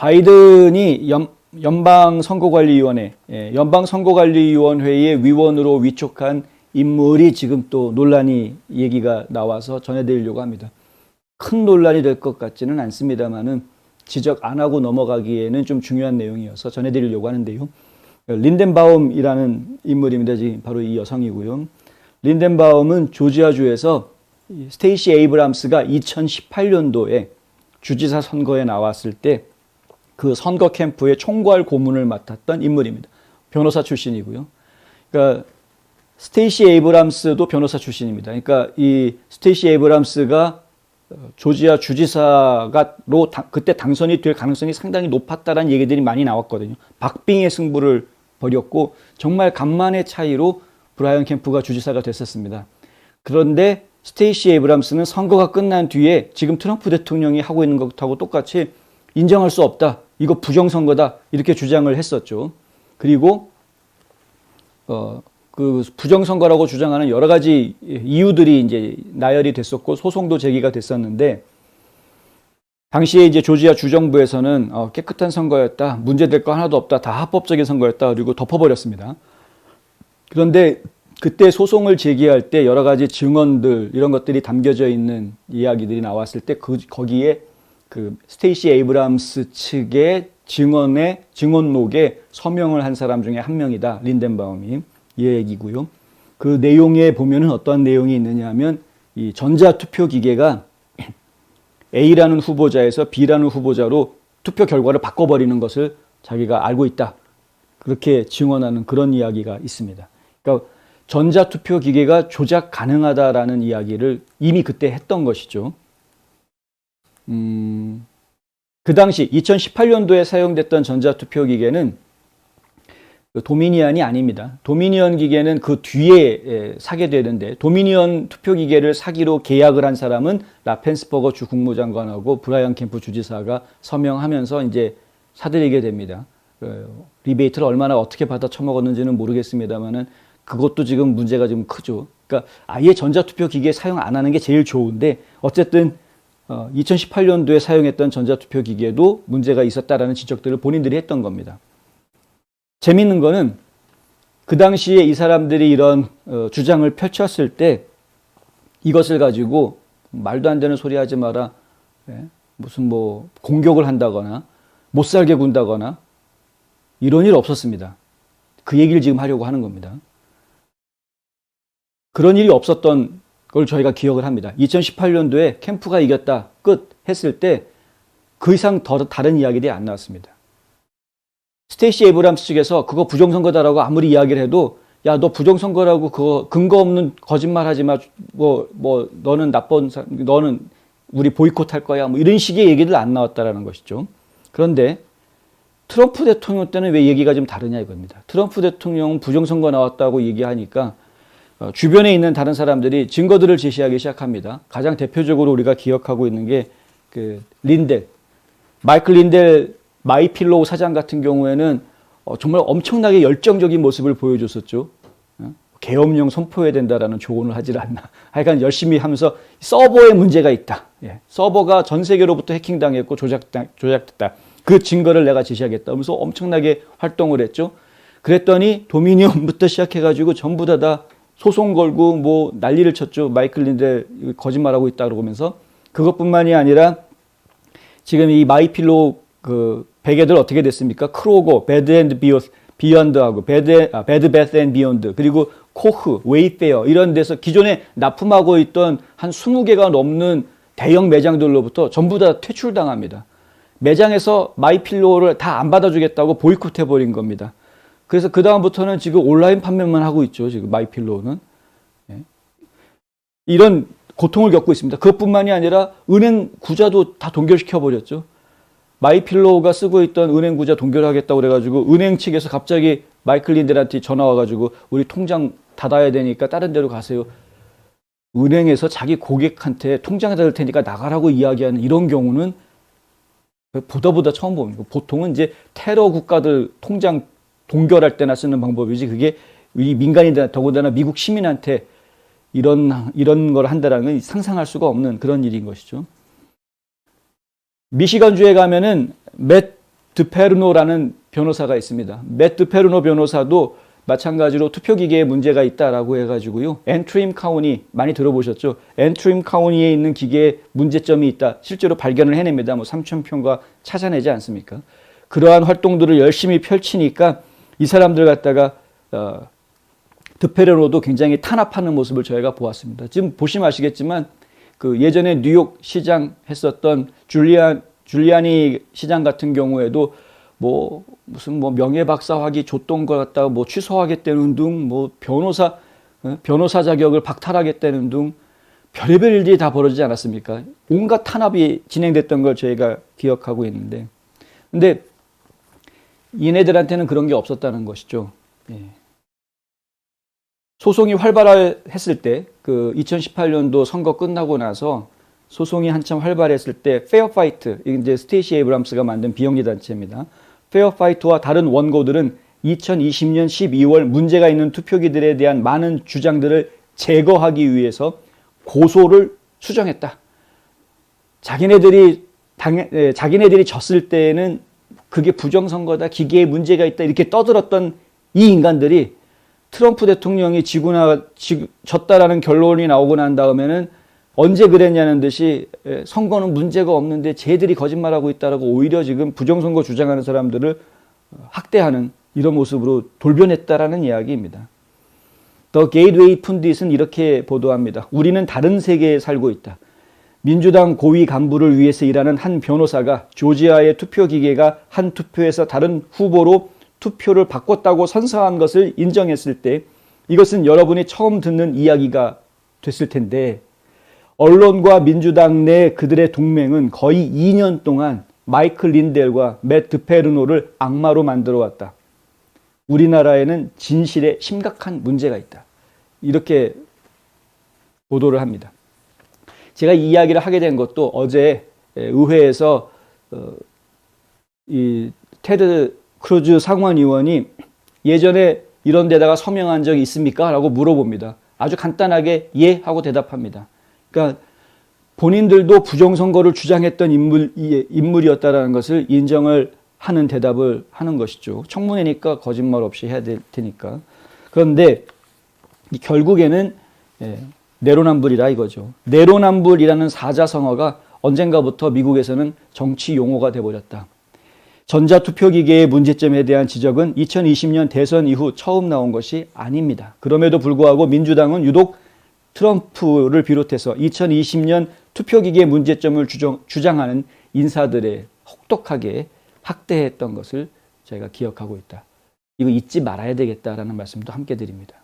바이든이 연방선거관리위원회, 연방선거관리위원회의 위원으로 위촉한 인물이 지금 또 논란이 얘기가 나와서 전해드리려고 합니다. 큰 논란이 될 것 같지는 않습니다만은 지적 안 하고 넘어가기에는 좀 중요한 내용이어서 전해드리려고 하는데요. 린덴바움이라는 인물입니다. 지금 바로 이 여성이고요. 린덴바움은 조지아주에서 스테이시 에이브람스가 2018년도에 주지사 선거에 나왔을 때 그 선거 캠프의 총괄 고문을 맡았던 인물입니다. 변호사 출신이고요. 그러니까 스테이시 에이브람스도 변호사 출신입니다. 그러니까 이 스테이시 에이브람스가 조지아 주지사가로 그때 당선이 될 가능성이 상당히 높았다라는 얘기들이 많이 나왔거든요. 박빙의 승부를 벌였고 정말 간만의 차이로 브라이언 캠프가 주지사가 됐었습니다. 그런데 스테이시 에이브람스는 선거가 끝난 뒤에 지금 트럼프 대통령이 하고 있는 것하고 똑같이 인정할 수 없다. 이거 부정선거다. 이렇게 주장을 했었죠. 그리고 그 부정선거라고 주장하는 여러 가지 이유들이 이제 나열이 됐었고 소송도 제기가 됐었는데 당시에 이제 조지아 주정부에서는 깨끗한 선거였다. 문제될 거 하나도 없다. 다 합법적인 선거였다. 그리고 덮어버렸습니다. 그런데 그때 소송을 제기할 때 여러 가지 증언들 이런 것들이 담겨져 있는 이야기들이 나왔을 때 거기에 그 스테이시 에이브람스 측의 증언록에 서명을 한 사람 중에 한 명이다. 린덴바움이. 이 얘기고요. 그 내용에 보면은 어떠한 내용이 있느냐 하면 이 전자투표 기계가 A라는 후보자에서 B라는 후보자로 투표 결과를 바꿔버리는 것을 자기가 알고 있다. 그렇게 증언하는 그런 이야기가 있습니다. 그러니까 전자투표 기계가 조작 가능하다라는 이야기를 이미 그때 했던 것이죠. 그 당시 2018년도에 사용됐던 전자투표 기계는 도미니언이 아닙니다. 도미니언 기계는 그 뒤에 사게 되는데 도미니언 투표 기계를 사기로 계약을 한 사람은 라펜스버거 주 국무장관하고 브라이언 캠프 주지사가 서명하면서 이제 사들이게 됩니다. 리베이트를 얼마나 어떻게 받아 처먹었는지는 모르겠습니다만은 그것도 지금 문제가 좀 크죠. 그러니까 아예 전자투표 기계 사용 안 하는 게 제일 좋은데 어쨌든 2018년도에 사용했던 전자투표 기계도 문제가 있었다라는 지적들을 본인들이 했던 겁니다. 재밌는 거는 그 당시에 이 사람들이 이런 주장을 펼쳤을 때 이것을 가지고 말도 안 되는 소리 하지 마라. 무슨 뭐 공격을 한다거나 못 살게 군다거나 이런 일 없었습니다. 그 얘기를 지금 하려고 하는 겁니다. 그런 일이 없었던 걸 저희가 기억을 합니다. 2018년도에 캠프가 이겼다. 끝 했을 때 그 이상 더 다른 이야기들이 안 나왔습니다. 스테이시 에이브람스 측에서 그거 부정선거다라고 아무리 이야기를 해도 야, 너 부정선거라고 그거 근거 없는 거짓말 하지 마. 너는 나쁜 사람, 너는 우리 보이콧 할 거야. 뭐 이런 식의 얘기들 안 나왔다라는 것이죠. 그런데 트럼프 대통령 때는 왜 얘기가 좀 다르냐 이겁니다. 트럼프 대통령은 부정선거 나왔다고 얘기하니까 주변에 있는 다른 사람들이 증거들을 제시하기 시작합니다. 가장 대표적으로 우리가 기억하고 있는 게 그 마이클 린델 마이필로우 사장 같은 경우에는 정말 엄청나게 열정적인 모습을 보여줬었죠. 계엄령 선포해야 된다라는 조언을 하질 않나. 하여간 열심히 하면서 서버에 문제가 있다. 서버가 전 세계로부터 해킹당했고 조작됐다. 그 증거를 내가 제시하겠다 하면서 엄청나게 활동을 했죠. 그랬더니 도미니언부터 시작해가지고 전부 다 소송 걸고 뭐 난리를 쳤죠. 마이클 린델 거짓말하고 있다 그러면서 그것뿐만이 아니라 지금 이 마이필로우 그 베개들 어떻게 됐습니까? 크로고, 배드 앤드 비욘드하고 배드 베스 앤 비욘드 그리고 코흐, 웨이페어 이런 데서 기존에 납품하고 있던 한 20개가 넘는 대형 매장들로부터 전부 다 퇴출당합니다. 매장에서 마이필로우를 다 안 받아주겠다고 보이콧해버린 겁니다. 그래서 그 다음부터는 지금 온라인 판매만 하고 있죠. 지금 마이필로우는. 이런 고통을 겪고 있습니다. 그것뿐만이 아니라 은행 구자도 다 동결시켜버렸죠. 마이필로우가 쓰고 있던 은행 구자 동결하겠다고 그래가지고 은행 측에서 갑자기 마이클 린델한테 전화 와가지고 우리 통장 닫아야 되니까 다른 데로 가세요. 은행에서 자기 고객한테 통장 닫을 테니까 나가라고 이야기하는 이런 경우는 보다 처음 봅니다. 보통은 이제 테러 국가들 통장 동결할 때나 쓰는 방법이지 그게 이 민간인들 더군다나 미국 시민한테 이런 걸 한다는 건 상상할 수가 없는 그런 일인 것이죠. 미시건주에 가면은 맷 드페르노라는 변호사가 있습니다. 맷 드페르노 변호사도 마찬가지로 투표기계에 문제가 있다라고 해가지고요. 엔트림 카운티 많이 들어보셨죠? 엔트림 카운티에 있는 기계에 문제점이 있다. 실제로 발견을 해냅니다. 뭐 3,000평가 찾아내지 않습니까? 그러한 활동들을 열심히 펼치니까 이 사람들 갖다가 드페르노도 굉장히 탄압하는 모습을 저희가 보았습니다. 지금 보시면 아시겠지만 그 예전에 뉴욕 시장 했었던 줄리아니 시장 같은 경우에도 뭐 무슨 뭐 명예박사학위 줬던 것 같다고 뭐 취소하겠다는 등 뭐 변호사 자격을 박탈하겠다는 등 별의별 일들이 다 벌어지지 않았습니까? 온갖 탄압이 진행됐던 걸 저희가 기억하고 있는데, 근데 얘네들한테는 그런 게 없었다는 것이죠. 예. 소송이 활발했을 때, 그 2018년도 선거 끝나고 나서 소송이 한참 활발했을 때 페어 파이트, 이제 스테이시 에이브람스가 만든 비영리 단체입니다. 페어 파이트와 다른 원고들은 2020년 12월 문제가 있는 투표기들에 대한 많은 주장들을 제거하기 위해서 고소를 수정했다. 자기네들이 졌을 때는 그게 부정선거다, 기계에 문제가 있다 이렇게 떠들었던 이 인간들이 트럼프 대통령이 졌다라는 결론이 나오고 난 다음에는 언제 그랬냐는 듯이 선거는 문제가 없는데 쟤들이 거짓말하고 있다라고 오히려 지금 부정선거 주장하는 사람들을 학대하는 이런 모습으로 돌변했다라는 이야기입니다. 더 게이트웨이 푼딧은 이렇게 보도합니다. 우리는 다른 세계에 살고 있다. 민주당 고위 간부를 위해서 일하는 한 변호사가 조지아의 투표기계가 한 투표에서 다른 후보로 투표를 바꿨다고 선서한 것을 인정했을 때 이것은 여러분이 처음 듣는 이야기가 됐을 텐데, 언론과 민주당 내 그들의 동맹은 거의 2년 동안 마이클 린델과 맷 드페르노를 악마로 만들어 왔다. 우리나라에는 진실에 심각한 문제가 있다. 이렇게 보도를 합니다. 제가 이 이야기를 하게 된 것도 어제 의회에서 이 테드 크루즈 상원의원이 예전에 이런 데다가 서명한 적이 있습니까? 라고 물어봅니다. 아주 간단하게 예 하고 대답합니다. 그러니까 본인들도 부정선거를 주장했던 인물이었다는 것을 인정을 하는 대답을 하는 것이죠. 청문회니까 거짓말 없이 해야 될 테니까. 그런데 결국에는 내로남불이라 이거죠. 내로남불이라는 사자성어가 언젠가부터 미국에서는 정치 용어가 돼버렸다. 전자투표기계의 문제점에 대한 지적은 2020년 대선 이후 처음 나온 것이 아닙니다. 그럼에도 불구하고 민주당은 유독 트럼프를 비롯해서 2020년 투표기계의 문제점을 주장하는 인사들의 혹독하게 학대했던 것을 저희가 기억하고 있다. 이거 잊지 말아야 되겠다라는 말씀도 함께 드립니다.